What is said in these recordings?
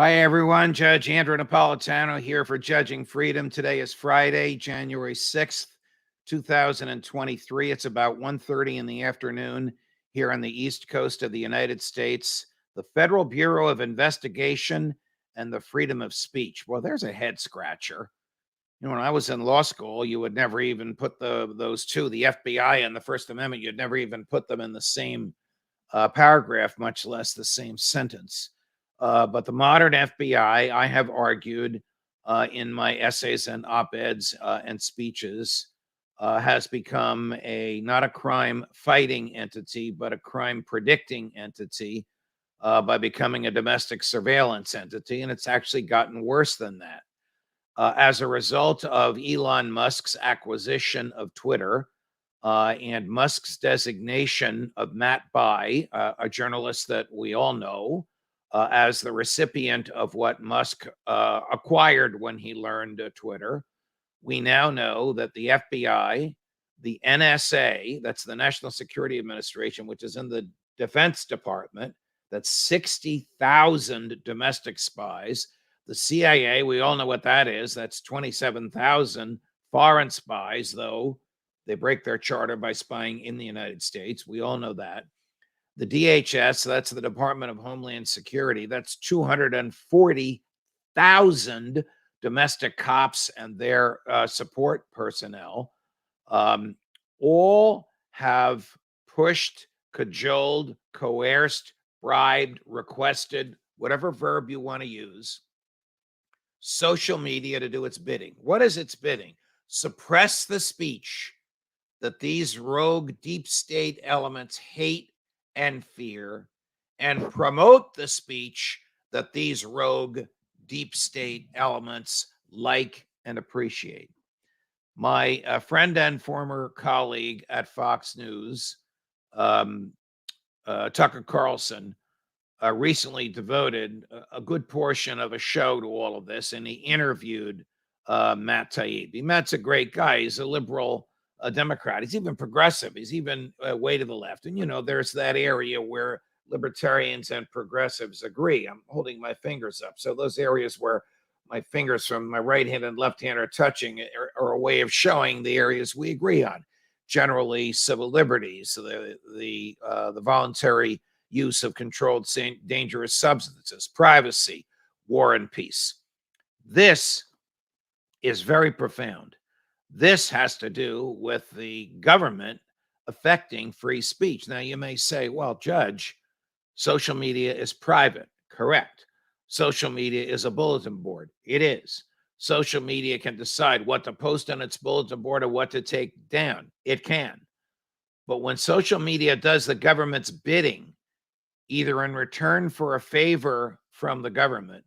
Hi, everyone. Judge Andrew Napolitano here for Judging Freedom. Today is Friday, January 6th, 2023. It's about 1:30 in the afternoon here on the East Coast of the United States. The Federal Bureau of Investigation and the freedom of speech. Well, there's a head scratcher. When I was in law school, you would never even put those two, the FBI and the First Amendment, you'd never even put them in the same paragraph, much less the same sentence. But the modern FBI, I have argued in my essays and op-eds and speeches, has become not a crime fighting entity, but a crime predicting entity by becoming a domestic surveillance entity. And it's actually gotten worse than that. As a result of Elon Musk's acquisition of Twitter, and Musk's designation of Matt Bai, a journalist that we all know, as the recipient of what Musk acquired when he learned Twitter. We now know that the FBI, the NSA, that's the National Security Administration, which is in the Defense Department, that's 60,000 domestic spies. The CIA, we all know what that is. That's 27,000 foreign spies, though they break their charter by spying in the United States. We all know that. The DHS, that's the Department of Homeland Security, that's 240,000 domestic cops and their support personnel. All have pushed, cajoled, coerced, bribed, requested, whatever verb you want to use, social media to do its bidding. What is its bidding? Suppress the speech that these rogue deep state elements hate and fear, and promote the speech that these rogue deep state elements like and appreciate. My friend and former colleague at Fox News, Tucker Carlson, recently devoted a good portion of a show to all of this, and he interviewed Matt Taibbi. Matt's a great guy. He's a liberal Democrat. He's even progressive. He's even way to the left. And, there's that area where libertarians and progressives agree. I'm holding my fingers up. So those areas where my fingers from my right hand and left hand are touching are a way of showing the areas we agree on. Generally, civil liberties, the voluntary use of controlled dangerous substances, privacy, war and peace. This is very profound. This has to do with the government affecting free speech. Now, you may say, well, Judge, social media is private. Correct. Social media is a bulletin board. It is. Social media can decide what to post on its bulletin board or what to take down. It can. But when social media does the government's bidding, either in return for a favor from the government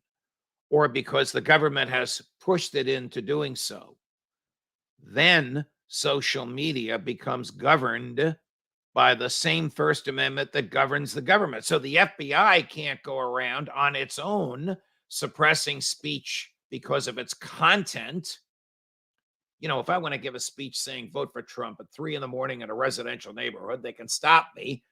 or because the government has pushed it into doing so, then social media becomes governed by the same First Amendment that governs the government. So the FBI can't go around on its own suppressing speech because of its content. If I want to give a speech saying vote for Trump at 3 a.m. in a residential neighborhood, they can stop me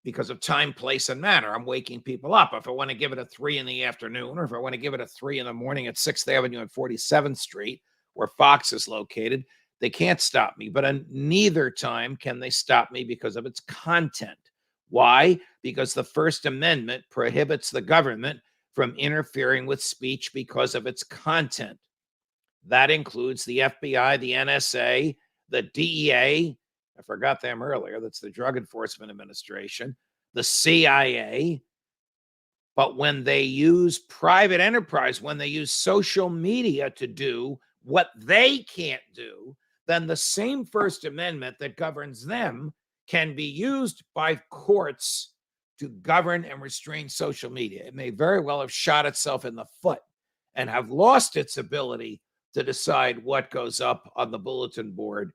because of time, place, and manner. I'm waking people up. If I want to give it at 3 p.m, or if I want to give it at 3 a.m. at 6th Avenue and 47th Street, where Fox is located, they can't stop me. But on neither time can they stop me because of its content. Why? Because the First Amendment prohibits the government from interfering with speech because of its content. That includes the FBI, the NSA, the DEA. I forgot them earlier. That's the Drug Enforcement Administration, the CIA. But when they use private enterprise, when they use social media to do what they can't do, then the same First Amendment that governs them can be used by courts to govern and restrain social media. It may very well have shot itself in the foot and have lost its ability to decide what goes up on the bulletin board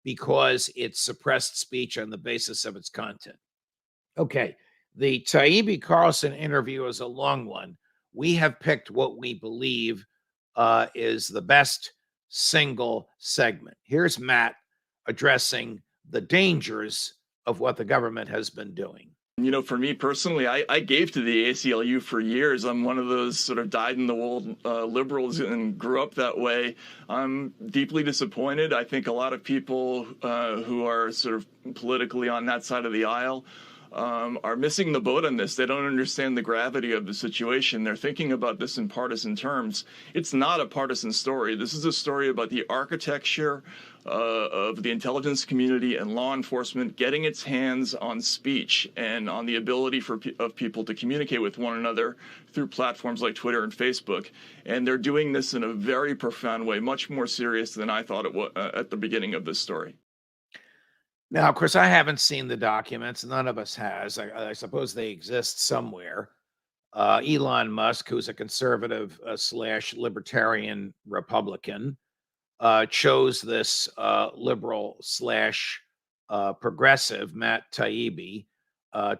because it suppressed speech on the basis of its content. Okay, the Taibbi Carlson interview is a long one. We have picked what we believe is the best single segment. Here's Matt addressing the dangers of what the government has been doing. For me personally, I gave to the ACLU for years. I'm one of those sort of dyed-in-the-wool liberals and grew up that way. I'm deeply disappointed. I think a lot of people who are sort of politically on that side of the aisle are missing the boat on this. They don't understand the gravity of the situation. They're thinking about this in partisan terms. It's not a partisan story. This is a story about the architecture of the intelligence community and law enforcement getting its hands on speech and on the ability of people to communicate with one another through platforms like Twitter and Facebook. And they're doing this in a very profound way, much more serious than I thought it was at the beginning of this story. Now, of course, I haven't seen the documents. None of us has. I suppose they exist somewhere. Elon Musk, who's a conservative slash libertarian Republican, chose this liberal slash progressive Matt Taibbi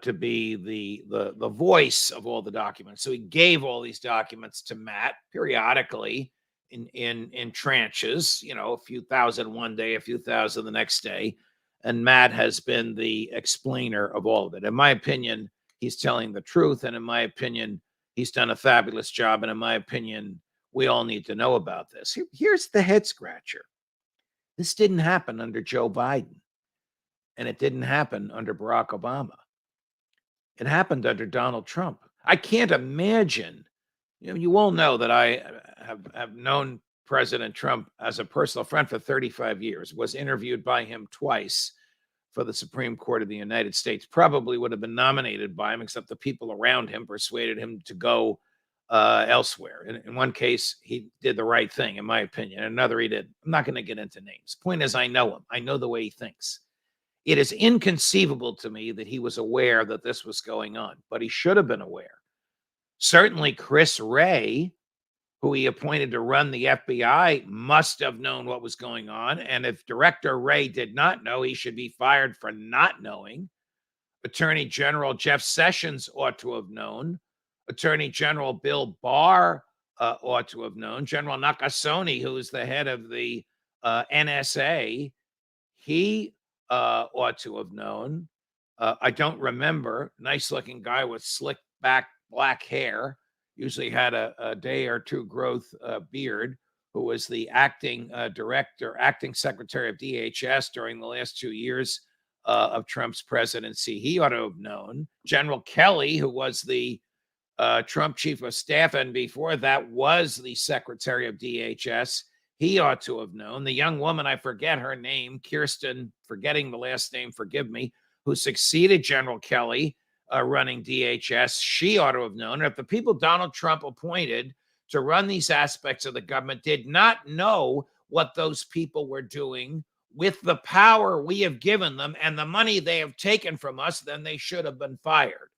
to be the voice of all the documents. So he gave all these documents to Matt periodically in tranches, a few thousand one day, a few thousand the next day. And Matt has been the explainer of all of it. In my opinion, he's telling the truth. And in my opinion, he's done a fabulous job. And in my opinion, we all need to know about this. Here's the head scratcher. This didn't happen under Joe Biden. And it didn't happen under Barack Obama. It happened under Donald Trump. I can't imagine. You all know that I have known President Trump as a personal friend for 35 years, was interviewed by him twice for the Supreme Court of the United States, probably would have been nominated by him, except the people around him persuaded him to go elsewhere. In one case, he did the right thing, in my opinion. In another, he did. I'm not going to get into names. Point is, I know him. I know the way he thinks. It is inconceivable to me that he was aware that this was going on, but he should have been aware. Certainly, Chris Wray, who he appointed to run the FBI, must have known what was going on. And if Director Wray did not know, he should be fired for not knowing. Attorney General Jeff Sessions ought to have known. Attorney General Bill Barr ought to have known. General Nakasone, who is the head of the NSA, he ought to have known. I don't remember. Nice-looking guy with slick back black hair. Usually had a day or two growth beard, who was the acting secretary of DHS during the last 2 years of Trump's presidency. He ought to have known. General Kelly, who was the Trump chief of staff, and before that was the secretary of DHS, he ought to have known. The young woman, I forget her name, Kirsten, forgetting the last name, forgive me, who succeeded General Kelly, running DHS, she ought to have known. And if the people Donald Trump appointed to run these aspects of the government did not know what those people were doing with the power we have given them and the money they have taken from us, then they should have been fired.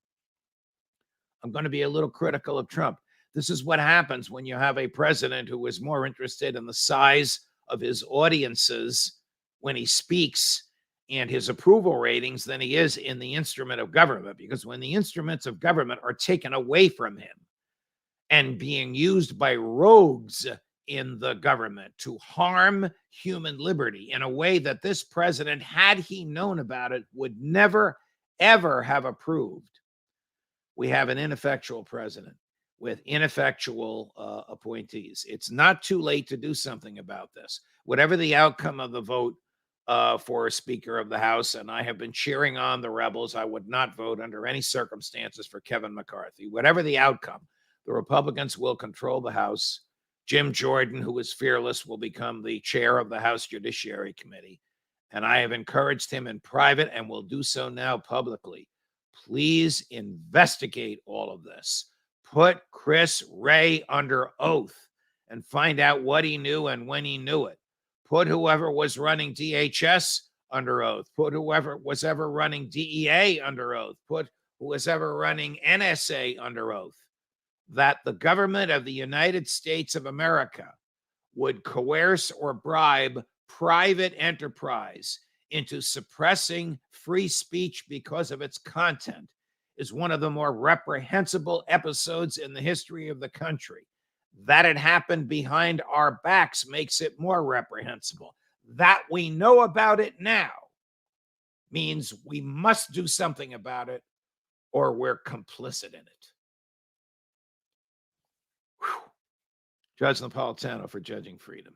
I'm going to be a little critical of Trump. This is what happens when you have a president who is more interested in the size of his audiences when he speaks and his approval ratings than he is in the instrument of government. Because when the instruments of government are taken away from him and being used by rogues in the government to harm human liberty in a way that this president, had he known about it, would never, ever have approved, we have an ineffectual president with ineffectual appointees. It's not too late to do something about this. Whatever the outcome of the vote for a Speaker of the House, and I have been cheering on the rebels. I would not vote under any circumstances for Kevin McCarthy. Whatever the outcome, the Republicans will control the House. Jim Jordan, who is fearless, will become the chair of the House Judiciary Committee. And I have encouraged him in private and will do so now publicly. Please investigate all of this. Put Chris Wray under oath and find out what he knew and when he knew it. Put whoever was running DHS under oath. Put whoever was ever running DEA under oath. Put who was ever running NSA under oath. That the government of the United States of America would coerce or bribe private enterprise into suppressing free speech because of its content is one of the more reprehensible episodes in the history of the country. That it happened behind our backs makes it more reprehensible. That we know about it now means we must do something about it, or we're complicit in it. Whew. Judge Napolitano for Judging Freedom.